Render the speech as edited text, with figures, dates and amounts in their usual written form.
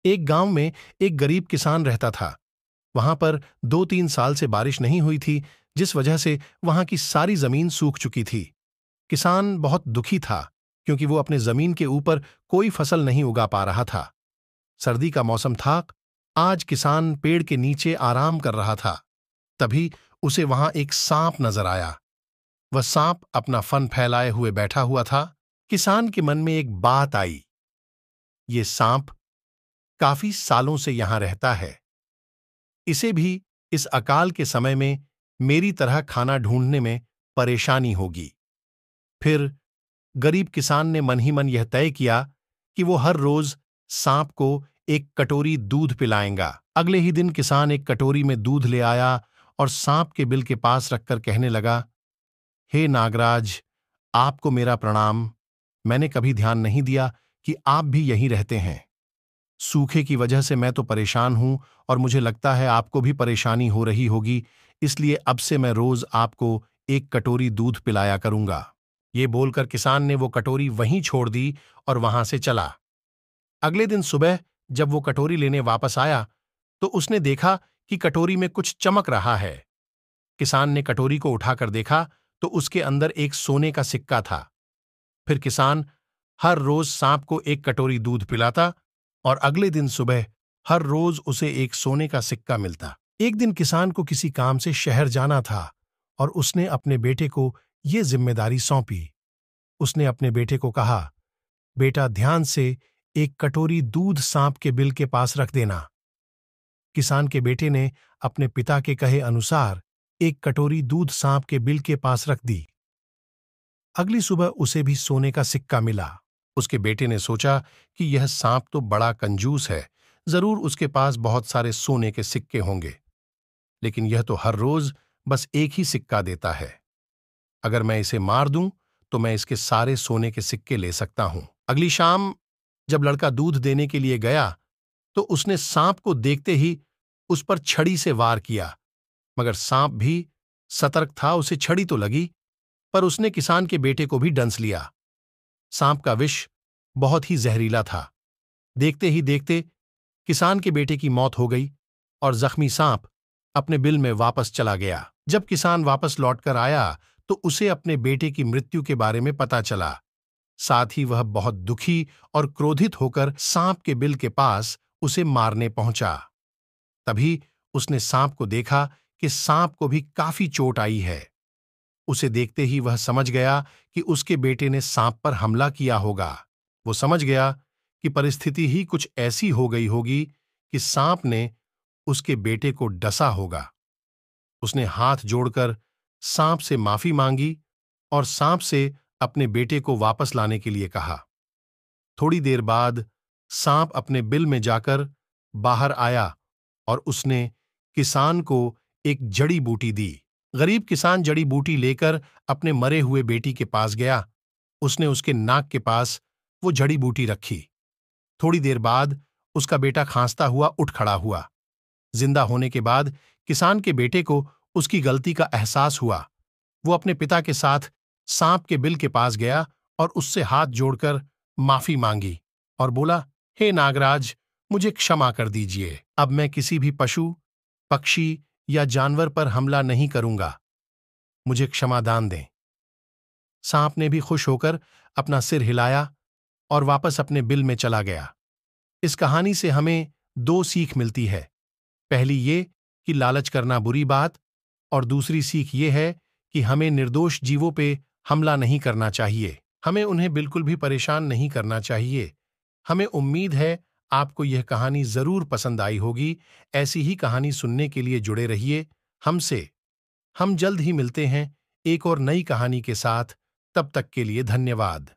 एक गांव में एक गरीब किसान रहता था। वहां पर 2-3 साल से बारिश नहीं हुई थी, जिस वजह से वहां की सारी जमीन सूख चुकी थी। किसान बहुत दुखी था क्योंकि वो अपने जमीन के ऊपर कोई फसल नहीं उगा पा रहा था। सर्दी का मौसम था। आज किसान पेड़ के नीचे आराम कर रहा था। तभी उसे वहां एक सांप नजर आया। वह सांप अपना फन फैलाए हुए बैठा हुआ था। किसान के मन में एक बात आई। ये सांप काफी सालों से यहां रहता है। इसे भी इस अकाल के समय में मेरी तरह खाना ढूंढने में परेशानी होगी। फिर गरीब किसान ने मन ही मन यह तय किया कि वो हर रोज सांप को एक कटोरी दूध पिलाएगा। अगले ही दिन किसान एक कटोरी में दूध ले आया और सांप के बिल के पास रखकर कहने लगा, हे नागराज, आपको मेरा प्रणाम। मैंने कभी ध्यान नहीं दिया कि आप भी यहीं रहते हैं। सूखे की वजह से मैं तो परेशान हूं और मुझे लगता है आपको भी परेशानी हो रही होगी, इसलिए अब से मैं रोज आपको एक कटोरी दूध पिलाया करूंगा। ये बोलकर किसान ने वो कटोरी वहीं छोड़ दी और वहां से चला। अगले दिन सुबह जब वो कटोरी लेने वापस आया तो उसने देखा कि कटोरी में कुछ चमक रहा है। किसान ने कटोरी को उठाकर देखा तो उसके अंदर एक सोने का सिक्का था। फिर किसान हर रोज सांप को एक कटोरी दूध पिलाता और अगले दिन सुबह हर रोज उसे एक सोने का सिक्का मिलता। एक दिन किसान को किसी काम से शहर जाना था और उसने अपने बेटे को ये जिम्मेदारी सौंपी। उसने अपने बेटे को कहा, बेटा ध्यान से एक कटोरी दूध सांप के बिल के पास रख देना। किसान के बेटे ने अपने पिता के कहे अनुसार एक कटोरी दूध सांप के बिल के पास रख दी। अगली सुबह उसे भी सोने का सिक्का मिला। उसके बेटे ने सोचा कि यह सांप तो बड़ा कंजूस है, जरूर उसके पास बहुत सारे सोने के सिक्के होंगे, लेकिन यह तो हर रोज बस एक ही सिक्का देता है। अगर मैं इसे मार दूं तो मैं इसके सारे सोने के सिक्के ले सकता हूं। अगली शाम जब लड़का दूध देने के लिए गया तो उसने सांप को देखते ही उस पर छड़ी से वार किया, मगर सांप भी सतर्क था। उसे छड़ी तो लगी, पर उसने किसान के बेटे को भी डंस लिया। सांप का विष बहुत ही जहरीला था। देखते ही देखते किसान के बेटे की मौत हो गई और जख्मी सांप अपने बिल में वापस चला गया। जब किसान वापस लौटकर आया तो उसे अपने बेटे की मृत्यु के बारे में पता चला। साथ ही वह बहुत दुखी और क्रोधित होकर सांप के बिल के पास उसे मारने पहुंचा। तभी उसने सांप को देखा कि सांप को भी काफी चोट आई है। उसे देखते ही वह समझ गया कि उसके बेटे ने सांप पर हमला किया होगा। वो समझ गया कि परिस्थिति ही कुछ ऐसी हो गई होगी कि सांप ने उसके बेटे को डसा होगा। उसने हाथ जोड़कर सांप से माफी मांगी और सांप से अपने बेटे को वापस लाने के लिए कहा। थोड़ी देर बाद सांप अपने बिल में जाकर बाहर आया और उसने किसान को एक जड़ी बूटी दी। गरीब किसान जड़ी बूटी लेकर अपने मरे हुए बेटी के पास गया। उसने उसके नाक के पास वो जड़ी बूटी रखी। थोड़ी देर बाद उसका बेटा खांसता हुआ उठ खड़ा हुआ। जिंदा होने के बाद किसान के बेटे को उसकी गलती का एहसास हुआ। वो अपने पिता के साथ सांप के बिल के पास गया और उससे हाथ जोड़कर माफी मांगी और बोला, हे नागराज, मुझे क्षमा कर दीजिए। अब मैं किसी भी पशु, पक्षी या जानवर पर हमला नहीं करूंगा। मुझे क्षमादान दें। सांप ने भी खुश होकर अपना सिर हिलाया और वापस अपने बिल में चला गया। इस कहानी से हमें 2 सीख मिलती है। पहली ये कि लालच करना बुरी बात, और दूसरी सीख ये है कि हमें निर्दोष जीवों पे हमला नहीं करना चाहिए। हमें उन्हें बिल्कुल भी परेशान नहीं करना चाहिए। हमें उम्मीद है आपको यह कहानी जरूर पसंद आई होगी। ऐसी ही कहानी सुनने के लिए जुड़े रहिए हमसे। हम जल्द ही मिलते हैं एक और नई कहानी के साथ। तब तक के लिए धन्यवाद।